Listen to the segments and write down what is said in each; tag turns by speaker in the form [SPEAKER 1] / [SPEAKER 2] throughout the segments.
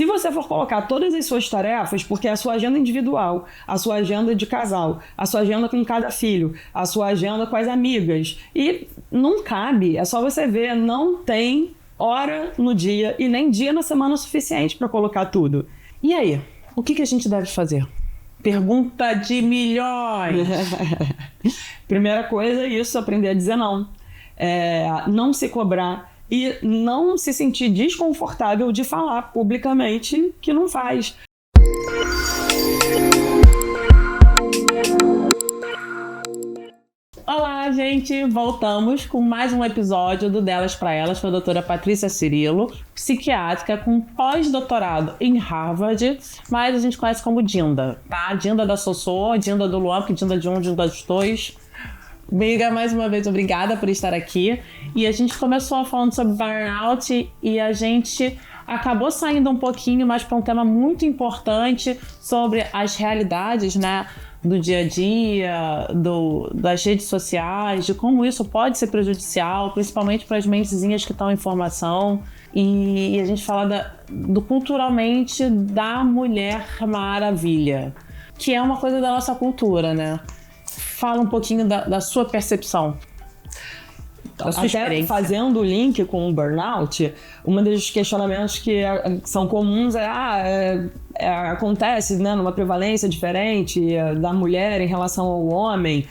[SPEAKER 1] Se você for colocar todas as suas tarefas, porque é a sua agenda individual, a sua agenda de casal, a sua agenda com cada filho, a sua agenda com as amigas, e não cabe, é só você ver, não tem hora no dia e nem dia na semana suficiente para colocar tudo.
[SPEAKER 2] E aí, o que a gente deve fazer? Pergunta de milhões!
[SPEAKER 1] Primeira coisa é isso, aprender a dizer não. Não se cobrar e não se sentir desconfortável de falar publicamente que não faz.
[SPEAKER 2] Olá, gente! Voltamos com mais um episódio do Delas para Elas com a doutora Patrícia Cirilo, psiquiátrica com pós-doutorado em Harvard, mas a gente conhece como Dinda, tá? Dinda da Sossô, Dinda do Luan, porque Dinda de um, Dinda dos dois. Amiga, mais uma vez, obrigada por estar aqui. E a gente começou falando sobre burnout e a gente acabou saindo um pouquinho mais para um tema muito importante sobre as realidades, né, do dia a dia, das redes sociais, de como isso pode ser prejudicial, principalmente para as mentezinhas que estão em formação. E a gente fala do culturalmente da Mulher Maravilha, que é uma coisa da nossa cultura, né? Fala um pouquinho da sua percepção, da sua experiência.
[SPEAKER 1] Fazendo o link com o burnout, um dos questionamentos que são comuns acontece, né, numa prevalência diferente da mulher em relação ao homem.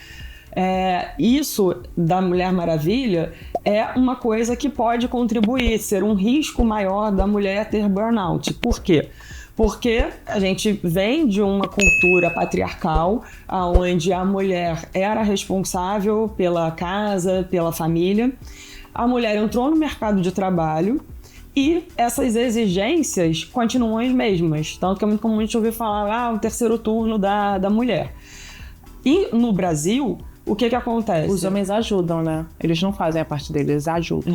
[SPEAKER 1] Isso da Mulher Maravilha é uma coisa que pode contribuir, ser um risco maior da mulher ter burnout. Por quê? Porque a gente vem de uma cultura patriarcal, onde a mulher era responsável pela casa, pela família. A mulher entrou no mercado de trabalho e essas exigências continuam as mesmas. Tanto que é muito comum a gente ouvir falar o terceiro turno da mulher. E no Brasil, o que acontece?
[SPEAKER 2] Os homens ajudam, né? Eles não fazem a parte deles, eles ajudam.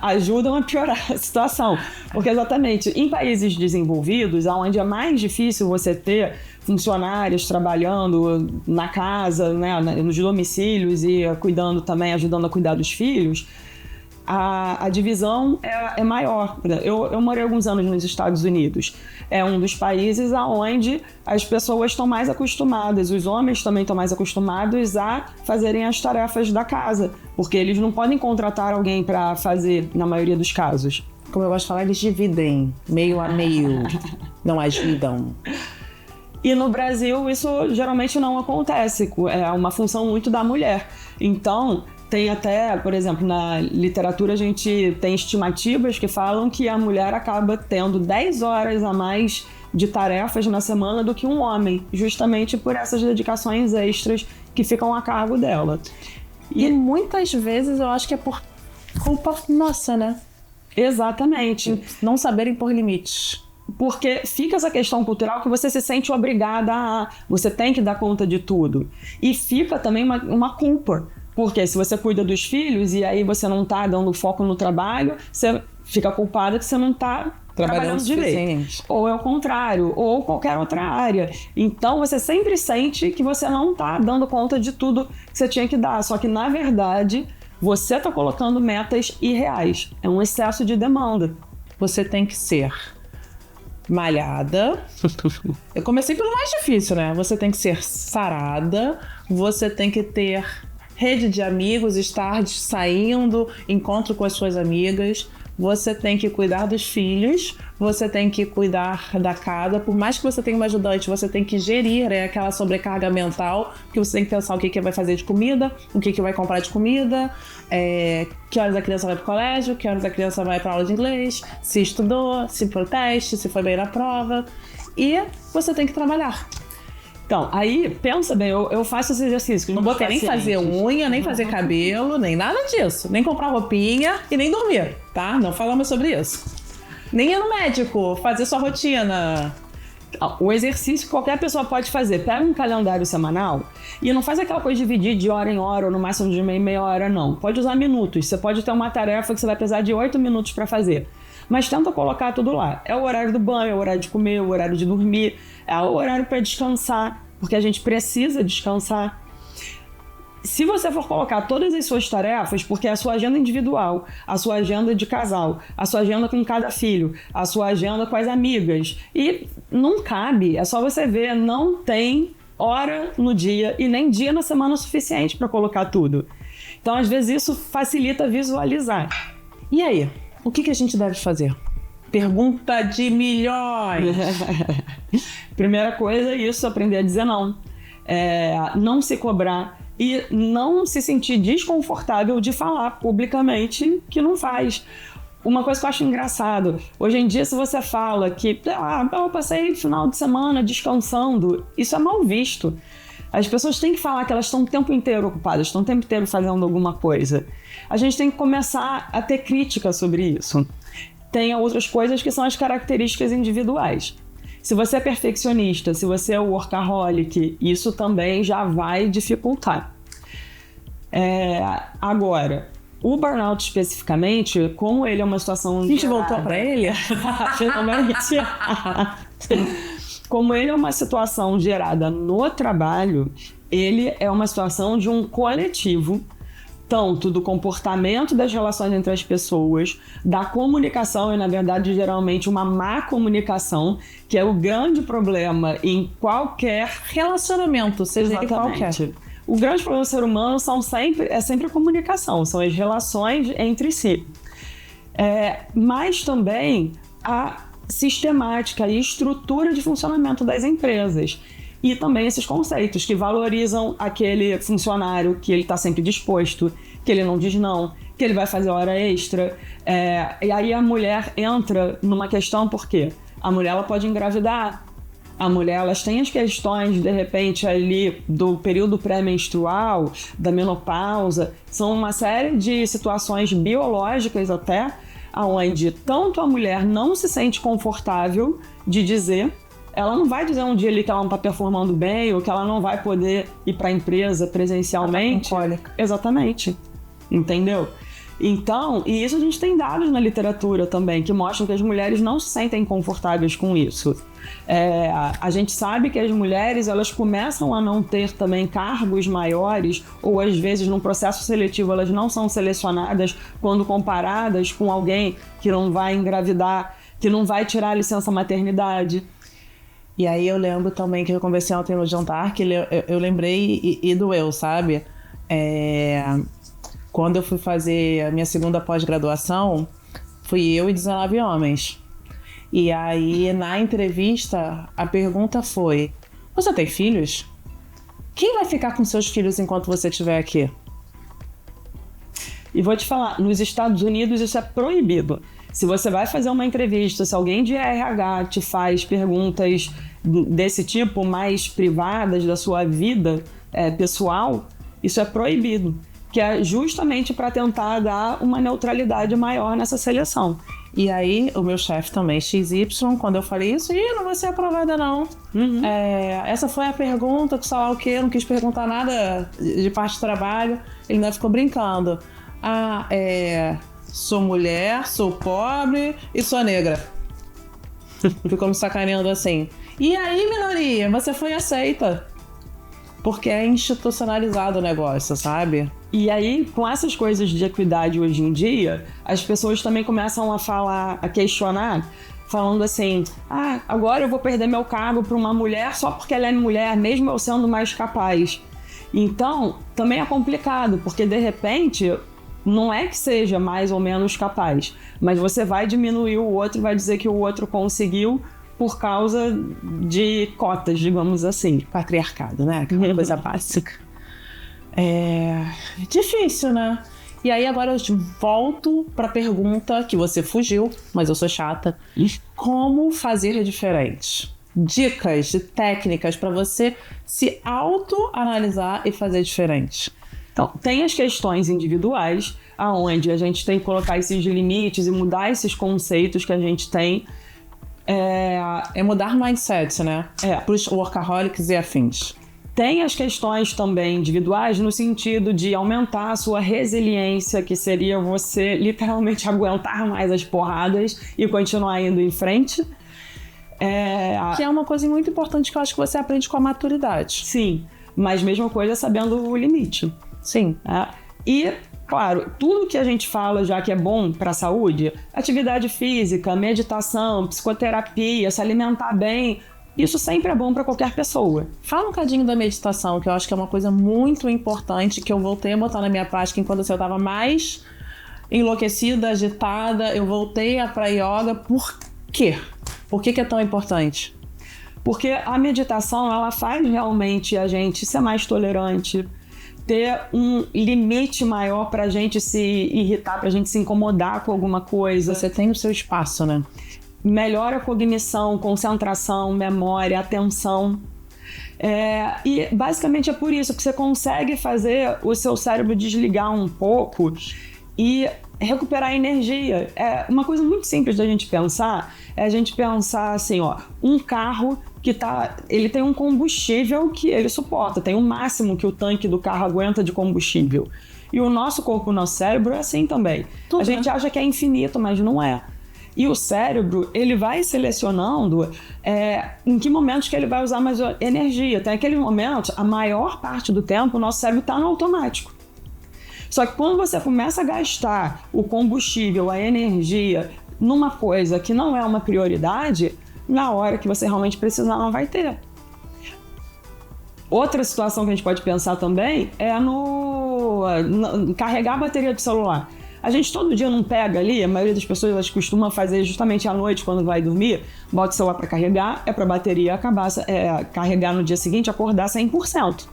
[SPEAKER 1] Ajudam a piorar a situação, porque exatamente em países desenvolvidos, onde é mais difícil você ter funcionários trabalhando na casa, né, nos domicílios e cuidando também, ajudando a cuidar dos filhos, a divisão é maior. Eu morei alguns anos nos Estados Unidos. É um dos países onde as pessoas estão mais acostumadas, os homens também estão mais acostumados a fazerem as tarefas da casa, porque eles não podem contratar alguém para fazer, na maioria dos casos.
[SPEAKER 2] Como eu gosto de falar, eles dividem meio a meio, não ajudam.
[SPEAKER 1] E no Brasil isso geralmente não acontece, é uma função muito da mulher. Então, tem até, por exemplo, na literatura a gente tem estimativas que falam que a mulher acaba tendo 10 horas a mais de tarefas na semana do que um homem, justamente por essas dedicações extras que ficam a cargo dela.
[SPEAKER 2] E muitas vezes eu acho que é por culpa nossa, né?
[SPEAKER 1] Exatamente.
[SPEAKER 2] Não saberem pôr limites.
[SPEAKER 1] Porque fica essa questão cultural que você se sente obrigada você tem que dar conta de tudo. E fica também uma culpa. Porque se você cuida dos filhos e aí você não está dando foco no trabalho, você fica culpada que você não está trabalhando direito. Ou é o contrário, ou qualquer outra área. Então você sempre sente que você não está dando conta de tudo que você tinha que dar. Só que na verdade você está colocando metas irreais. É um excesso de demanda.
[SPEAKER 2] Você tem que ser malhada. Eu comecei pelo mais difícil, né? Você tem que ser sarada, você tem que ter rede de amigos, estar saindo, encontro com as suas amigas, você tem que cuidar dos filhos, você tem que cuidar da casa, por mais que você tenha uma ajudante, você tem que gerir aquela sobrecarga mental, que você tem que pensar o que vai fazer de comida, o que vai comprar de comida, que horas a criança vai pro colégio, que horas a criança vai pra aula de inglês, se estudou, se foi teste, se foi bem na prova, e você tem que trabalhar.
[SPEAKER 1] Então, aí, pensa bem, eu faço esse exercício.
[SPEAKER 2] Não vou ter nem fazer unha, nem fazer cabelo, nem nada disso. Nem comprar roupinha e nem dormir, tá? Não falamos sobre isso. Nem ir no médico, fazer sua rotina.
[SPEAKER 1] O exercício que qualquer pessoa pode fazer. Pega um calendário semanal e não faz aquela coisa de dividir de hora em hora ou no máximo de meia hora, não. Pode usar minutos. Você pode ter uma tarefa que você vai precisar de 8 minutos para fazer. Mas tenta colocar tudo lá. É o horário do banho, é o horário de comer, é o horário de dormir, é o horário para descansar, porque a gente precisa descansar. se você for colocar todas as suas tarefas, porque a sua agenda individual, a sua agenda de casal, a sua agenda com cada filho, a sua agenda com as amigas, e não cabe, é só você ver, não tem hora no dia e nem dia na semana suficiente para colocar tudo. Então, às vezes, isso facilita visualizar.
[SPEAKER 2] E aí, o que a gente deve fazer? Pergunta de milhões!
[SPEAKER 1] Primeira coisa é isso, aprender a dizer não. Não se cobrar e não se sentir desconfortável de falar publicamente que não faz. Uma coisa que eu acho engraçado, hoje em dia, se você fala que eu passei o final de semana descansando, isso é mal visto. As pessoas têm que falar que elas estão o tempo inteiro ocupadas, estão o tempo inteiro fazendo alguma coisa. A gente tem que começar a ter crítica sobre isso. Tem outras coisas que são as características individuais. Se você é perfeccionista, se você é workaholic, isso também já vai dificultar. Agora, o burnout especificamente, como ele é uma situação...
[SPEAKER 2] A gente voltou para ele?
[SPEAKER 1] Como ele é uma situação gerada no trabalho, ele é uma situação de um coletivo, tanto do comportamento das relações entre as pessoas, da comunicação, e na verdade geralmente uma má comunicação, que é o grande problema em qualquer
[SPEAKER 2] relacionamento, seja ele qualquer.
[SPEAKER 1] O grande problema do ser humano é sempre a comunicação, são as relações entre si. Mas também a sistemática e estrutura de funcionamento das empresas. E também esses conceitos que valorizam aquele funcionário que ele está sempre disposto, que ele não diz não, que ele vai fazer hora extra. E aí a mulher entra numa questão, porque a mulher ela pode engravidar, a mulher elas têm as questões, de repente, ali do período pré-menstrual, da menopausa, são uma série de situações biológicas até, onde tanto a mulher não se sente confortável de dizer, ela não vai dizer um dia ali que ela não está performando bem ou que ela não vai poder ir para a empresa presencialmente. Exatamente. Entendeu? Então, e isso a gente tem dados na literatura também, que mostram que as mulheres não se sentem confortáveis com isso. A gente sabe que as mulheres, elas começam a não ter também cargos maiores, ou às vezes no processo seletivo elas não são selecionadas quando comparadas com alguém que não vai engravidar, que não vai tirar a licença maternidade.
[SPEAKER 2] E aí eu lembro também que eu conversei ontem no jantar, que eu lembrei e doeu, sabe? Quando eu fui fazer a minha segunda pós-graduação, fui eu e 19 homens. E aí, na entrevista, a pergunta foi: você tem filhos? Quem vai ficar com seus filhos enquanto você estiver aqui?
[SPEAKER 1] E vou te falar, nos Estados Unidos isso é proibido. Se você vai fazer uma entrevista, se alguém de RH te faz perguntas desse tipo, mais privadas da sua vida pessoal, isso é proibido. Que é justamente para tentar dar uma neutralidade maior nessa seleção.
[SPEAKER 2] E aí, o meu chefe também, XY, quando eu falei isso, não vai ser aprovada não.
[SPEAKER 1] Uhum.
[SPEAKER 2] Essa foi a pergunta, que sei lá o quê, não quis perguntar nada de parte do trabalho, ele ainda ficou brincando. Sou mulher, sou pobre e sou negra. Ficou me sacaneando assim. E aí, minoria, você foi aceita. Porque é institucionalizado o negócio, sabe?
[SPEAKER 1] E aí, com essas coisas de equidade hoje em dia, as pessoas também começam a questionar, falando assim, agora eu vou perder meu cargo para uma mulher só porque ela é mulher, mesmo eu sendo mais capaz. Então, também é complicado, porque de repente, não é que seja mais ou menos capaz, mas você vai diminuir o outro, vai dizer que o outro conseguiu por causa de cotas, digamos assim.
[SPEAKER 2] Patriarcado, né? Aquela coisa básica. Difícil, né? E aí agora eu volto pra pergunta que você fugiu, mas eu sou chata. Como fazer diferente? Dicas de técnicas pra você se autoanalisar e fazer diferente.
[SPEAKER 1] Então, tem as questões individuais, aonde a gente tem que colocar esses limites e mudar esses conceitos que a gente tem.
[SPEAKER 2] Mudar mindset, né? Para os workaholics e afins.
[SPEAKER 1] Tem as questões também individuais no sentido de aumentar a sua resiliência, que seria você literalmente aguentar mais as porradas e continuar indo em frente.
[SPEAKER 2] Que é uma coisa muito importante que eu acho que você aprende com a maturidade.
[SPEAKER 1] Sim, mas mesma coisa sabendo o limite.
[SPEAKER 2] Sim.
[SPEAKER 1] E, claro, tudo que a gente fala já que é bom para a saúde, atividade física, meditação, psicoterapia, se alimentar bem, isso sempre é bom para qualquer pessoa.
[SPEAKER 2] Fala um bocadinho da meditação, que eu acho que é uma coisa muito importante, que eu voltei a botar na minha prática enquanto eu estava mais enlouquecida, agitada. Eu voltei para yoga. Por quê? Por que é tão importante?
[SPEAKER 1] Porque a meditação, ela faz realmente a gente ser mais tolerante, ter um limite maior pra gente se irritar, pra gente se incomodar com alguma coisa.
[SPEAKER 2] Você tem o seu espaço, né?
[SPEAKER 1] Melhora a cognição, concentração, memória, atenção. E basicamente é por isso que você consegue fazer o seu cérebro desligar um pouco e recuperar energia. É uma coisa muito simples da gente pensar, é a gente pensar assim, um carro que ele tem um combustível que ele suporta, tem o máximo que o tanque do carro aguenta de combustível. E o nosso corpo, o nosso cérebro é assim também. A gente acha que é infinito, mas não é. E o cérebro, ele vai selecionando em que momentos que ele vai usar mais energia. Tem aqueles momentos, a maior parte do tempo, o nosso cérebro está no automático. Só que quando você começa a gastar o combustível, a energia, numa coisa que não é uma prioridade, na hora que você realmente precisar, não vai ter. Outra situação que a gente pode pensar também é no carregar a bateria do celular. A gente todo dia não pega ali, a maioria das pessoas elas costumam fazer justamente à noite quando vai dormir, bota o celular para carregar, para a bateria acabar, carregar no dia seguinte, acordar 100%.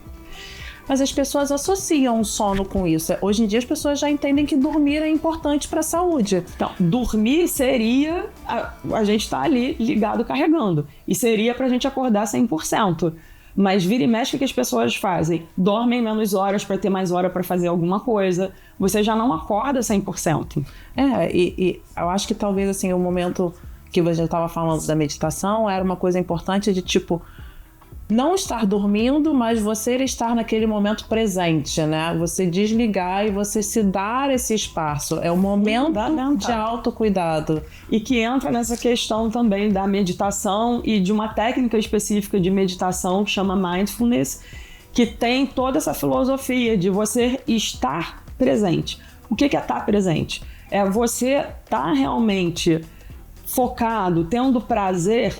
[SPEAKER 2] Mas as pessoas associam o sono com isso. Hoje em dia as pessoas já entendem que dormir é importante para a saúde.
[SPEAKER 1] Então, dormir seria a gente estar ali ligado carregando. E seria para a gente acordar 100%. Mas vira e mexe o que as pessoas fazem? Dormem menos horas para ter mais hora para fazer alguma coisa. Você já não acorda 100%.
[SPEAKER 2] E eu acho que talvez assim, o momento que você estava falando da meditação era uma coisa importante de tipo, não estar dormindo, mas você estar naquele momento presente, né? Você desligar e você se dar esse espaço. É um momento de autocuidado.
[SPEAKER 1] E que entra nessa questão também da meditação e de uma técnica específica de meditação que chama Mindfulness, que tem toda essa filosofia de você estar presente. O que é estar presente? É você estar realmente focado, tendo prazer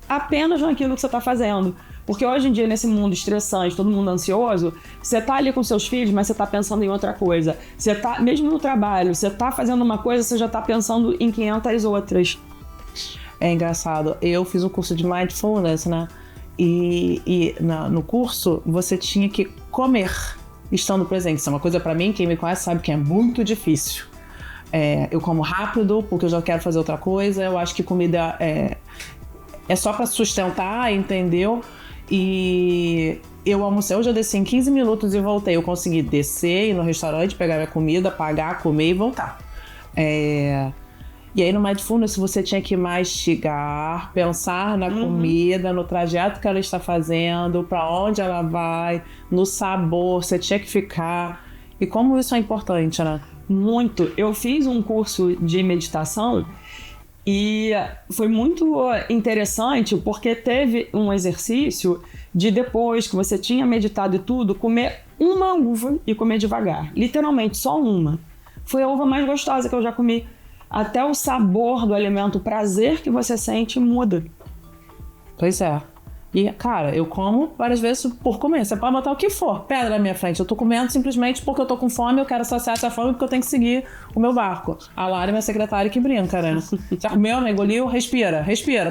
[SPEAKER 1] apenas naquilo que você está fazendo. Porque hoje em dia, nesse mundo estressante, todo mundo ansioso, você tá ali com seus filhos, mas você tá pensando em outra coisa. Você tá, mesmo no trabalho, você tá fazendo uma coisa, você já tá pensando em 500 outras.
[SPEAKER 2] É engraçado. Eu fiz um curso de Mindfulness, né? E no curso, você tinha que comer estando presente. Isso é uma coisa pra mim, quem me conhece sabe que é muito difícil. Eu como rápido, porque eu já quero fazer outra coisa. Eu acho que comida é só pra sustentar, entendeu? E eu almocei, hoje eu desci em 15 minutos e voltei. Eu consegui descer, ir no restaurante, pegar minha comida, pagar, comer e voltar. E aí no Mindfulness você tinha que mastigar, pensar na comida, no trajeto que ela está fazendo, para onde ela vai, no sabor, você tinha que ficar. E como isso é importante, né?
[SPEAKER 1] Muito. Eu fiz um curso de meditação e foi muito interessante porque teve um exercício de depois que você tinha meditado e tudo, comer uma uva e comer devagar. Literalmente, só uma. Foi a uva mais gostosa que eu já comi. Até o sabor do alimento, o prazer que você sente muda.
[SPEAKER 2] Pois é. E, cara, eu como várias vezes por comer. Você pode botar o que for, pedra na minha frente. Eu tô comendo simplesmente porque eu tô com fome, eu quero saciar essa fome porque eu tenho que seguir o meu barco. A Lara é minha secretária que brinca, né? Já comeu, né? Engoliu, respira.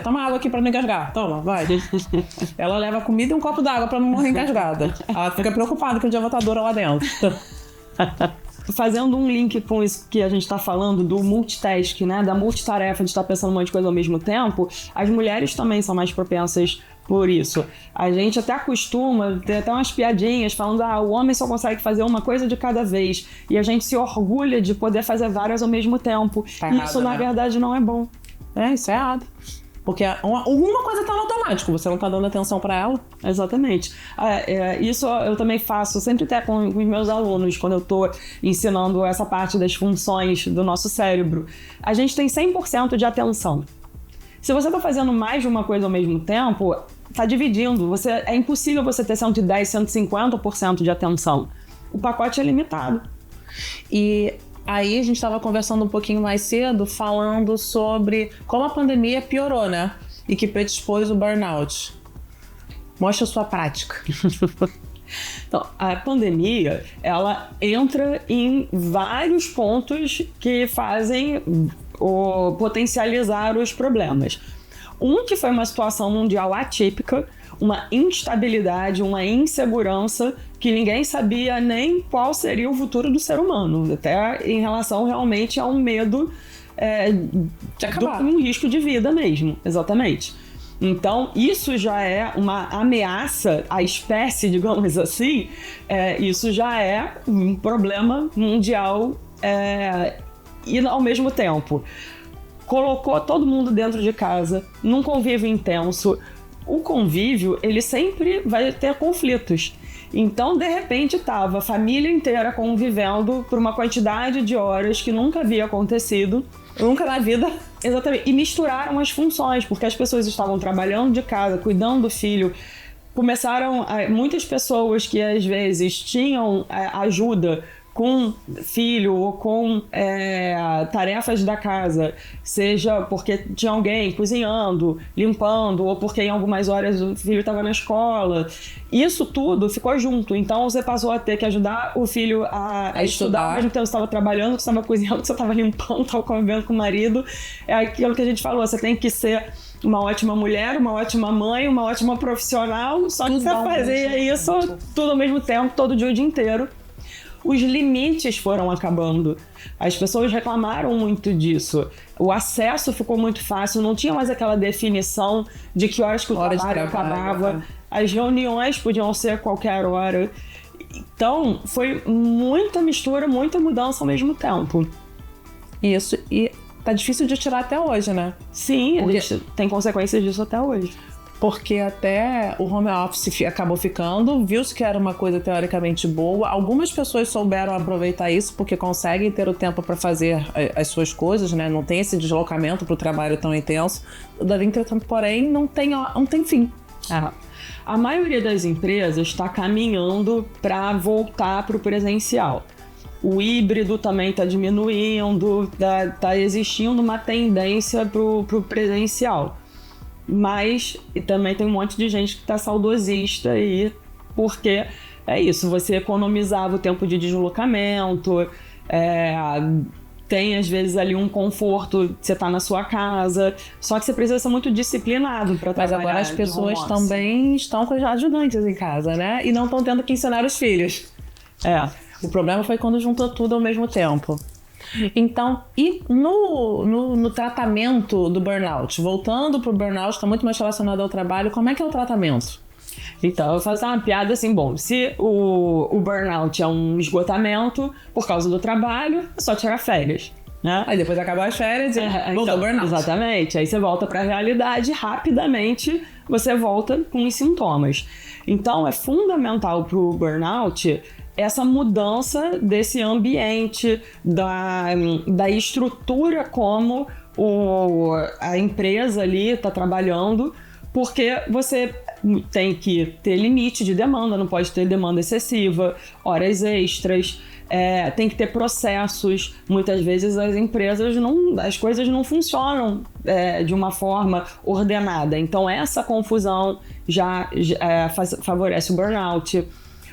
[SPEAKER 2] Toma água aqui pra não engasgar. Toma, vai. Ela leva comida e um copo d'água pra não morrer engasgada. Ela fica preocupada que o dia vai estar dura lá dentro.
[SPEAKER 1] Fazendo um link com isso que a gente está falando do multitasking, né? Da multitarefa de estar pensando um monte de coisa ao mesmo tempo, as mulheres também são mais propensas por isso. A gente até acostuma, tem até umas piadinhas falando o homem só consegue fazer uma coisa de cada vez. E a gente se orgulha de poder fazer várias ao mesmo tempo.
[SPEAKER 2] Tá
[SPEAKER 1] e
[SPEAKER 2] errado,
[SPEAKER 1] isso, na
[SPEAKER 2] né?
[SPEAKER 1] verdade, não é bom.
[SPEAKER 2] Isso é errado. Porque alguma coisa tá no automático, você não tá dando atenção pra ela.
[SPEAKER 1] Exatamente. Isso eu também faço, sempre até com os meus alunos, quando eu tô ensinando essa parte das funções do nosso cérebro. A gente tem 100% de atenção. Se você tá fazendo mais de uma coisa ao mesmo tempo, tá dividindo. É impossível você ter 110, 150% de atenção. o pacote é limitado.
[SPEAKER 2] E aí a gente estava conversando um pouquinho mais cedo, falando sobre como a pandemia piorou, né? E que predispôs o burnout. Mostra a sua prática.
[SPEAKER 1] Então, a pandemia, ela entra em vários pontos que fazem potencializar os problemas. Que foi uma situação mundial atípica, uma instabilidade, uma insegurança que ninguém sabia nem qual seria o futuro do ser humano, até em relação realmente a um medo
[SPEAKER 2] de acabar.
[SPEAKER 1] Um risco de vida mesmo, exatamente. Então, isso já é uma ameaça à espécie, digamos assim, isso já é um problema mundial e, ao mesmo tempo, colocou todo mundo dentro de casa, num convívio intenso. O convívio, ele sempre vai ter conflitos. Então, de repente, estava a família inteira convivendo por uma quantidade de horas que nunca havia acontecido.
[SPEAKER 2] Nunca na vida.
[SPEAKER 1] Exatamente. E misturaram as funções, porque as pessoas estavam trabalhando de casa, cuidando do filho. Começaram, muitas pessoas que às vezes tinham ajuda com filho ou com tarefas da casa, seja porque tinha alguém cozinhando, limpando, ou porque em algumas horas o filho estava na escola. Isso tudo ficou junto. Então você passou a ter que ajudar o filho a estudar. Ao mesmo tempo você estava trabalhando, você estava cozinhando, você estava limpando, estava convivendo com o marido. É aquilo que a gente falou, você tem que ser uma ótima mulher, uma ótima mãe, uma ótima profissional, só que você fazia isso tudo ao mesmo tempo, todo dia, o dia inteiro. Os limites foram acabando. As pessoas reclamaram muito disso. O acesso ficou muito fácil, não tinha mais aquela definição de que horas que o trabalho acabava. As reuniões podiam ser a qualquer hora. Então, foi muita mistura, muita mudança ao mesmo tempo.
[SPEAKER 2] Isso, e tá difícil de tirar até hoje, né?
[SPEAKER 1] Sim, a gente tem consequências disso até hoje.
[SPEAKER 2] Porque até o home office acabou ficando, viu-se que era uma coisa teoricamente boa. Algumas pessoas souberam aproveitar isso porque conseguem ter o tempo para fazer as suas coisas, né? Não tem esse deslocamento para o trabalho tão intenso. Entretanto, porém, não tem fim.
[SPEAKER 1] A maioria das empresas está caminhando para voltar para o presencial. O híbrido também está diminuindo, está existindo uma tendência para o presencial. Mas também tem um monte de gente que está saudosista aí, porque é isso, você economizava o tempo de deslocamento, tem às vezes ali um conforto, você tá na sua casa, só que você precisa ser muito disciplinado para trabalhar.
[SPEAKER 2] Mas agora as pessoas também estão com os ajudantes em casa, né? E não estão tendo que ensinar os filhos. O problema foi quando juntou tudo ao mesmo tempo. Então, e no tratamento do burnout? Voltando pro burnout, está muito mais relacionado ao trabalho, como é que é o tratamento?
[SPEAKER 1] Então, eu vou fazer uma piada assim, bom, se o burnout é um esgotamento por causa do trabalho, é só tirar férias, né?
[SPEAKER 2] Aí depois acaba as férias e volta o burnout.
[SPEAKER 1] Exatamente, aí você volta para a realidade, rapidamente você volta com os sintomas. Então, é fundamental pro burnout essa mudança desse ambiente, da estrutura como a empresa ali está trabalhando, porque você tem que ter limite de demanda, não pode ter demanda excessiva, horas extras, tem que ter processos. Muitas vezes as empresas as coisas não funcionam de uma forma ordenada, então essa confusão já favorece o burnout.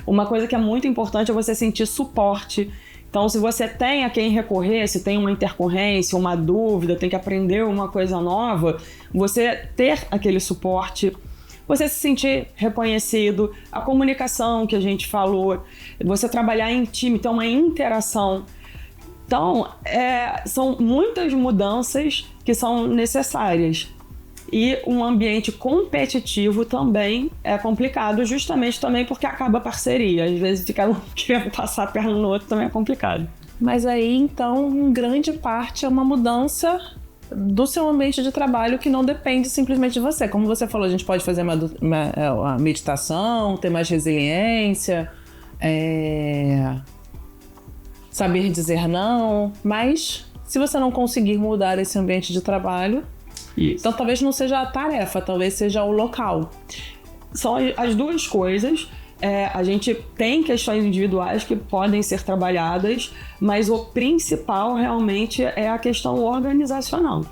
[SPEAKER 1] Uma coisa que é muito importante é você sentir suporte. Então, se você tem a quem recorrer, se tem uma intercorrência, uma dúvida, tem que aprender uma coisa nova, você ter aquele suporte, você se sentir reconhecido, a comunicação que a gente falou, você trabalhar em time, ter uma interação. Então, são muitas mudanças que são necessárias. E um ambiente competitivo também é complicado, justamente também porque acaba a parceria. Às vezes ficar um querendo passar a perna no outro também é complicado.
[SPEAKER 2] Mas aí, então, em grande parte é uma mudança do seu ambiente de trabalho que não depende simplesmente de você. Como você falou, a gente pode fazer uma meditação, ter mais resiliência, saber dizer não, mas se você não conseguir mudar esse ambiente de trabalho,
[SPEAKER 1] isso.
[SPEAKER 2] Então talvez não seja a tarefa, talvez seja o local.
[SPEAKER 1] São as duas coisas. a gente tem questões individuais que podem ser trabalhadas, mas o principal realmente é a questão organizacional,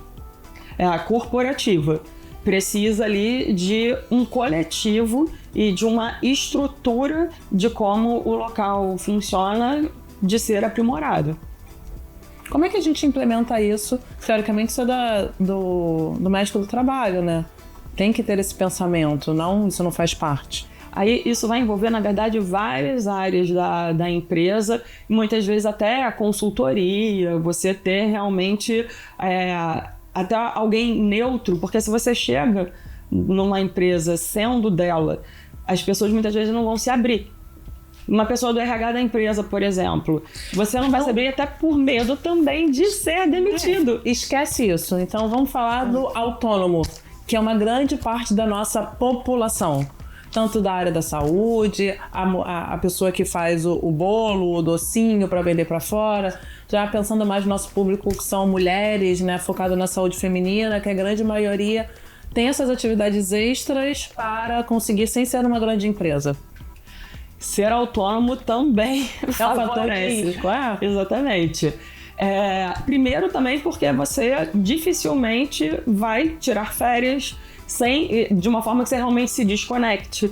[SPEAKER 1] é a corporativa. Precisa ali de um coletivo e de uma estrutura de como o local funciona de ser aprimorado.
[SPEAKER 2] Como é que a gente implementa isso? Teoricamente, isso é do médico do trabalho, né? Tem que ter esse pensamento, isso não faz parte.
[SPEAKER 1] Aí isso vai envolver, na verdade, várias áreas da empresa, muitas vezes até a consultoria, você ter realmente até alguém neutro, porque se você chega numa empresa sendo dela, as pessoas muitas vezes não vão se abrir. Uma pessoa do RH da empresa, por exemplo, você não vai se abrir até por medo também de ser demitido.
[SPEAKER 2] Esquece isso. Então vamos falar do autônomo, que é uma grande parte da nossa população. Tanto da área da saúde, a pessoa que faz o bolo, o docinho para vender para fora. Já pensando mais no nosso público, que são mulheres, né, focado na saúde feminina, que a grande maioria tem essas atividades extras para conseguir sem ser uma grande empresa.
[SPEAKER 1] Ser autônomo também favorece. Exatamente. Primeiro também porque você dificilmente vai tirar férias de uma forma que você realmente se desconecte.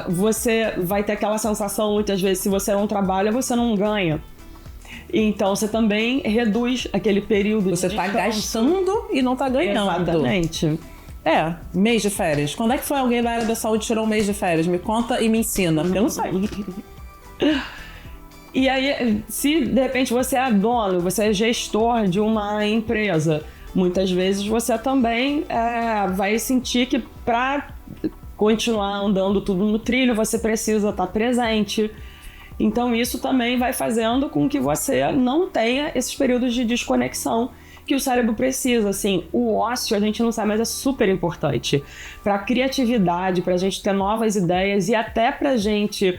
[SPEAKER 1] Você vai ter aquela sensação, muitas vezes, se você não trabalha, você não ganha. Então, você também reduz aquele período
[SPEAKER 2] de descanso. Você está gastando e não está ganhando.
[SPEAKER 1] Exatamente.
[SPEAKER 2] Mês de férias. Quando é que foi alguém da área da saúde tirou um mês de férias? Me conta e me ensina. Eu não sei.
[SPEAKER 1] E aí, se de repente você é dono, você é gestor de uma empresa, muitas vezes você também vai sentir que para continuar andando tudo no trilho, você precisa estar presente. Então isso também vai fazendo com que você não tenha esses períodos de desconexão que o cérebro precisa. Assim, o ócio, a gente não sabe, mas é super importante para a criatividade, para a gente ter novas ideias e até para a gente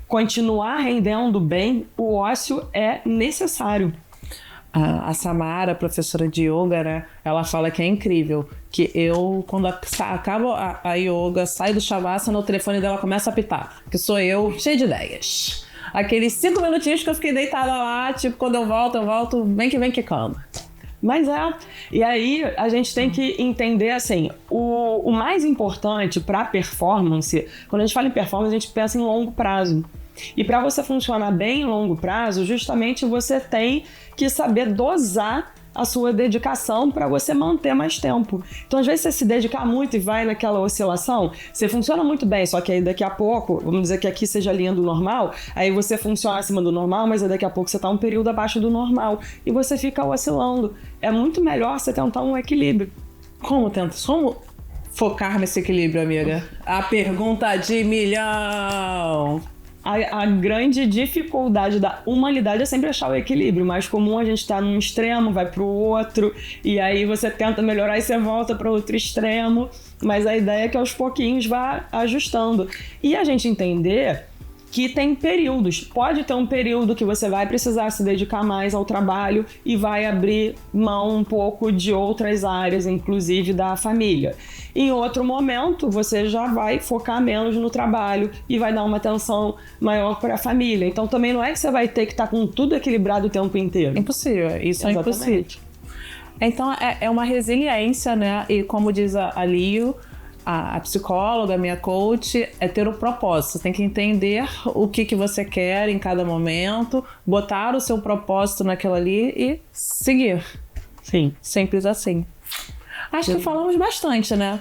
[SPEAKER 1] continuar rendendo bem, o ócio é necessário.
[SPEAKER 2] A Samara, professora de yoga, né, ela fala que é incrível, que quando acaba a yoga, sai do shavasana, o telefone dela começa a apitar, que sou eu, cheia de ideias. Aqueles 5 minutinhos que eu fiquei deitada lá, tipo, quando eu volto, vem que quicando.
[SPEAKER 1] Mas e aí a gente tem que entender, assim, o mais importante para performance, quando a gente fala em performance, a gente pensa em longo prazo. E para você funcionar bem em longo prazo, justamente você tem que saber dosar a sua dedicação para você manter mais tempo. Então, às vezes, você se dedicar muito e vai naquela oscilação, você funciona muito bem, só que aí daqui a pouco, vamos dizer que aqui seja a linha do normal, aí você funciona acima do normal, mas aí daqui a pouco você está um período abaixo do normal e você fica oscilando. É muito melhor você tentar um equilíbrio.
[SPEAKER 2] Como focar nesse equilíbrio, amiga? A pergunta de milhão!
[SPEAKER 1] A grande dificuldade da humanidade é sempre achar o equilíbrio. Mais comum a gente tá num extremo, vai pro outro, e aí você tenta melhorar e você volta para outro extremo. Mas a ideia é que aos pouquinhos vá ajustando. E a gente entender que tem períodos. Pode ter um período que você vai precisar se dedicar mais ao trabalho e vai abrir mão um pouco de outras áreas, inclusive da família. Em outro momento, você já vai focar menos no trabalho e vai dar uma atenção maior para a família. Então, também não é que você vai ter que estar com tudo equilibrado o tempo inteiro.
[SPEAKER 2] Impossível, isso é impossível. Então, é uma resiliência, né? E como diz a Lio, a psicóloga, a minha coach, é ter o propósito. Você tem que entender o que você quer em cada momento, botar o seu propósito naquilo ali e seguir.
[SPEAKER 1] Sim.
[SPEAKER 2] Simples assim. Acho que falamos bastante, né?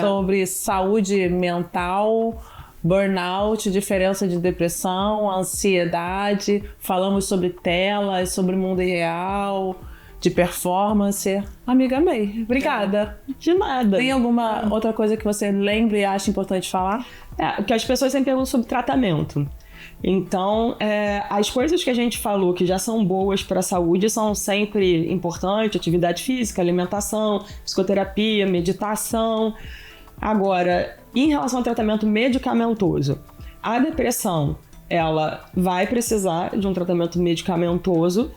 [SPEAKER 2] Sobre saúde mental, burnout, diferença de depressão, ansiedade. Falamos sobre telas, sobre mundo real, de performance. Amiga, amei. Obrigada.
[SPEAKER 1] De nada.
[SPEAKER 2] Tem alguma outra coisa que você lembra e acha importante falar?
[SPEAKER 1] Que as pessoas sempre perguntam sobre tratamento. Então, as coisas que a gente falou que já são boas para a saúde são sempre importantes: atividade física, alimentação, psicoterapia, meditação. Agora, em relação ao tratamento medicamentoso, a depressão, ela vai precisar de um tratamento medicamentoso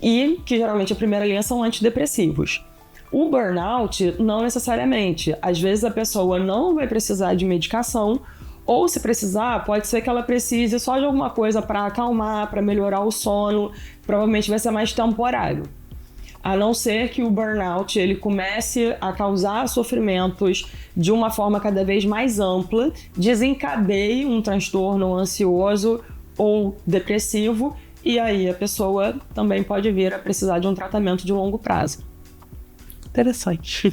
[SPEAKER 1] e que geralmente a primeira linha são antidepressivos. O burnout, não necessariamente. Às vezes a pessoa não vai precisar de medicação, Ou se precisar, pode ser que ela precise só de alguma coisa para acalmar, para melhorar o sono. Provavelmente vai ser mais temporário. A não ser que o burnout ele comece a causar sofrimentos de uma forma cada vez mais ampla, desencadeie um transtorno ansioso ou depressivo, e aí a pessoa também pode vir a precisar de um tratamento de longo prazo.
[SPEAKER 2] Interessante.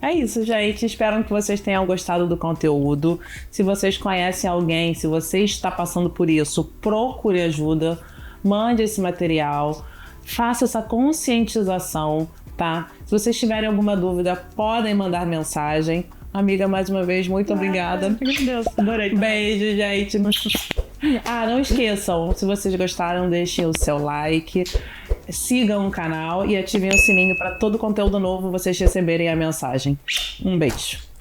[SPEAKER 2] É isso, gente. Espero que vocês tenham gostado do conteúdo. Se vocês conhecem alguém, se você está passando por isso, procure ajuda, mande esse material. Faça essa conscientização, tá? Se vocês tiverem alguma dúvida, podem mandar mensagem. Amiga, mais uma vez, muito obrigada.
[SPEAKER 1] Meu Deus, adorei.
[SPEAKER 2] Beijo, gente. Não esqueçam, se vocês gostaram, deixem o seu like, sigam o canal e ativem o sininho para todo conteúdo novo vocês receberem a mensagem. Um beijo.